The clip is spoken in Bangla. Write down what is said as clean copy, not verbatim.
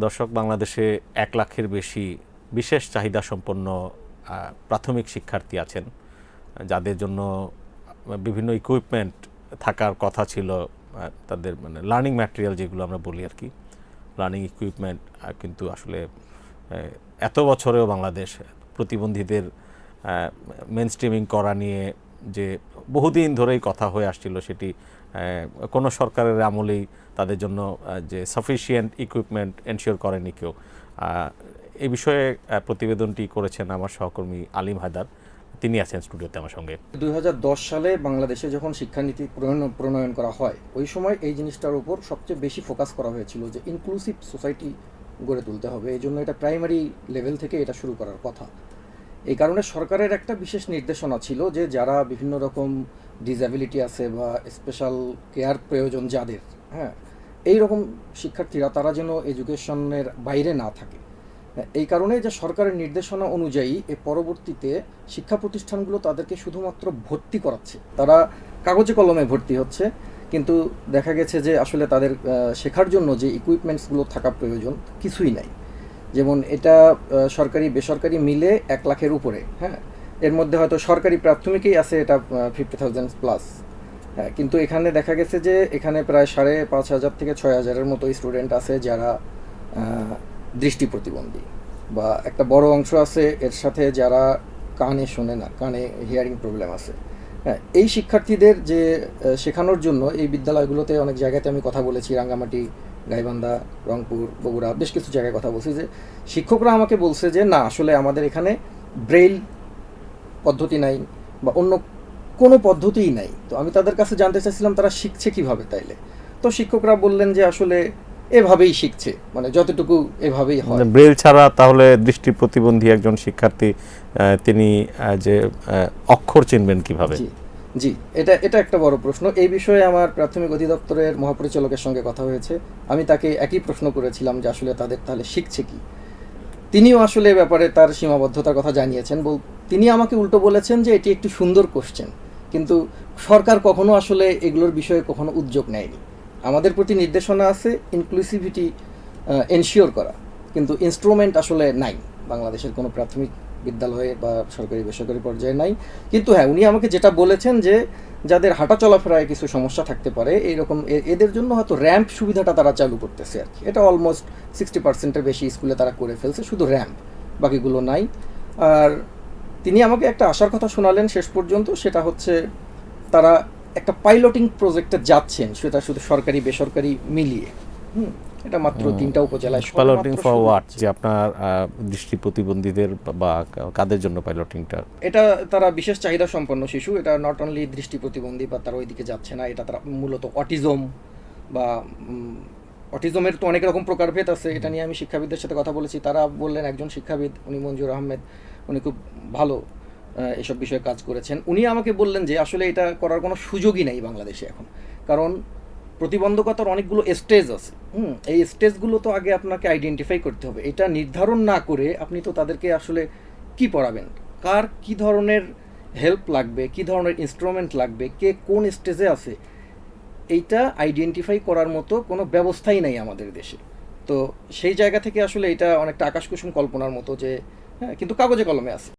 দর্শক, বাংলাদেশে 1 লাখের বেশি বিশেষ চাহিদা সম্পন্ন প্রাথমিক শিক্ষার্থী আছেন, যাদের জন্য বিভিন্ন ইকুইপমেন্ট থাকার কথা ছিল। তাদের মানে লার্নিং ম্যাটেরিয়াল যেগুলো আমরা বলি আর কি, লার্নিং ইকুইপমেন্ট কিন্তু আসলে এত বছরেও বাংলাদেশ প্রতিবন্ধীদের মেনস্ট্রিমিং করা নিয়ে যে বহুদিন ধরেই কথা হয়ে আসছিল, সেটি কোনো সরকারের আমলেই তাদের জন্য যে সাফিসিয়েন্ট ইকুইপমেন্ট এনশিওর করেনি কেউ। এই বিষয়ে প্রতিবেদনটি করেছেন আমার সহকর্মী আলিম হায়দার, তিনি আছেন স্টুডিওতে আমার সঙ্গে। 2010 সালে বাংলাদেশে যখন শিক্ষানীতি প্রণয়ন করা হয়, ওই সময় এই জিনিসটার উপর সবচেয়ে বেশি ফোকাস করা হয়েছিল যে ইনক্লুসিভ সোসাইটি গড়ে তুলতে হবে। এই জন্য এটা প্রাইমারি লেভেল থেকে এটা শুরু করার কথা। এই কারণে সরকারের একটা বিশেষ নির্দেশনা ছিল যে যারা বিভিন্ন রকম ডিসএবিলিটি আছে বা স্পেশাল কেয়ার প্রয়োজন যাদের, হ্যাঁ, এই রকম শিক্ষার্থীরা তারা যেন এডুকেশনের বাইরে না থাকে। এই কারণে যে সরকারের নির্দেশনা অনুযায়ী পরবর্তীতে শিক্ষা প্রতিষ্ঠানগুলো তাদেরকে শুধুমাত্র ভর্তি করাচ্ছে, তারা কাগজে কলমে ভর্তি হচ্ছে, কিন্তু দেখা গেছে যে আসলে তাদের শেখার জন্য যে ইকুইপমেন্টসগুলো থাকা প্রয়োজন কিছুই নাই। যেমন এটা সরকারি বেসরকারি মিলে 1 লাখের উপরে, হ্যাঁ, এর মধ্যে হয়তো সরকারি প্রাথমিকেই আছে এটা 50,000 প্লাস। হ্যাঁ, কিন্তু এখানে দেখা গেছে যে এখানে প্রায় 5,500 থেকে 6,000-এর মতো স্টুডেন্ট আছে যারা দৃষ্টি প্রতিবন্ধী, বা একটা বড় অংশ আছে এর সাথে যারা কানে শোনে না, কানে হিয়ারিং প্রবলেম আছে। হ্যাঁ, এই শিক্ষার্থীদের যে শেখানোর জন্য এই বিদ্যালয়গুলোতে অনেক জায়গাতে আমি কথা বলেছি, রাঙ্গামাটি, গাইবান্ধা, রংপুর, বগুড়া, বেশ কিছু জায়গায় কথা বলছি, যে শিক্ষকরা আমাকে বলছে যে না, আসলে আমাদের এখানে ব্রেইল পদ্ধতি নাই বা অন্য কোনো পদ্ধতিই নাই। তো আমি তাদের কাছে জানতে চাইছিলাম তারা শিখছে কিভাবে তাইলে। তো শিক্ষকরা বললেন যে আসলে এভাবেই শিখছে, মানে যতটুকু এভাবেই হয়। ব্রেল ছাড়া তাহলে দৃষ্টি প্রতিবন্ধী একজন শিক্ষার্থী তিনি যে অক্ষর চিনবেন কিভাবে? জি, এটা একটা বড় প্রশ্ন। এই বিষয়ে আমার প্রাথমিক অধিদপ্তরের মহাপরিচালকের সঙ্গে কথা হয়েছে। আমি তাকে একই প্রশ্ন করেছিলাম যে আসলে তাদের তাহলে শিখছে কি। তিনিও আসলে ব্যাপারে তার সীমাবদ্ধতার কথা জানিয়েছেন। তিনি আমাকে উল্টো বলেছেন যে এটি একটি সুন্দর কোশ্চেন, কিন্তু সরকার কখনো আসলে এগুলোর বিষয়ে কখনো উদ্যোগ নেয়নি। আমাদের প্রতি নির্দেশনা আছে ইনক্লুসিভিটি এনশিওর করা, কিন্তু ইনস্ট্রুমেন্ট আসলে নাই বাংলাদেশের কোনো প্রাথমিক বিদ্যালয়ে বা সরকারি বেসরকারি পর্যায়ে নাই। কিন্তু হ্যাঁ, উনি আমাকে যেটা বলেছেন যে যাদের হাঁটা চলাফেরায় কিছু সমস্যা থাকতে পারে এইরকম এদের জন্য হয়তো র্যাম্প সুবিধাটা তারা চালু করতেছে আর কি। এটা অলমোস্ট 60%-এর বেশি স্কুলে তারা করে ফেলছে, শুধু র্যাম্প, বাকিগুলো নাই। আর তিনি আমাকে একটা আশার কথা শোনালেন শেষ পর্যন্ত, সেটা হচ্ছে তারা একটা পাইলটিং প্রজেক্টে যাচ্ছেন, সেটা শুধু সরকারি বেসরকারি মিলিয়ে। এটা মাত্র 3টা উপজেলায়। Piloting for what? যে আপনার দৃষ্টি প্রতিবন্ধীদের বা কাদের জন্য পাইলটিংটা? এটা তারা বিশেষ চাহিদা সম্পন্ন শিশু, এটা নট অনলি দৃষ্টি প্রতিবন্ধী বা তারা ওইদিকে যাচ্ছে না, এটা তারা মূলত অটিজম বা অটিজমের তো অনেক রকম প্রকারভেদ আছে। এটা নিয়ে আমি শিক্ষাবিদদের সাথে কথা বলেছি, তারা বললেন, একজন শিক্ষাবিদ উনি মঞ্জুর আহমেদ, উনি খুব ভালো এসব বিষয়ে কাজ করেছেন। উনি আমাকে বললেন যে আসলে এটা করার কোনো সুযোগই নেই বাংলাদেশে এখন, কারণ প্রতিবন্ধকতার অনেকগুলো স্টেজ আছে। এই স্টেজগুলো তো আগে আপনাকে আইডেন্টিফাই করতে হবে। এটা নির্ধারণ না করে আপনি তো তাদেরকে আসলে কি পড়াবেন, কার কি ধরনের হেল্প লাগবে, কি ধরনের ইনস্ট্রুমেন্ট লাগবে, কে কোন স্টেজে আছে, এইটা আইডেন্টিফাই করার মতো কোনো ব্যবস্থাই নেই আমাদের দেশে। তো সেই জায়গা থেকে আসলে এটা অনেকটা আকাশকুসুম কল্পনার মতো, যে হ্যাঁ, কিন্তু কাগজে কলমে আছে।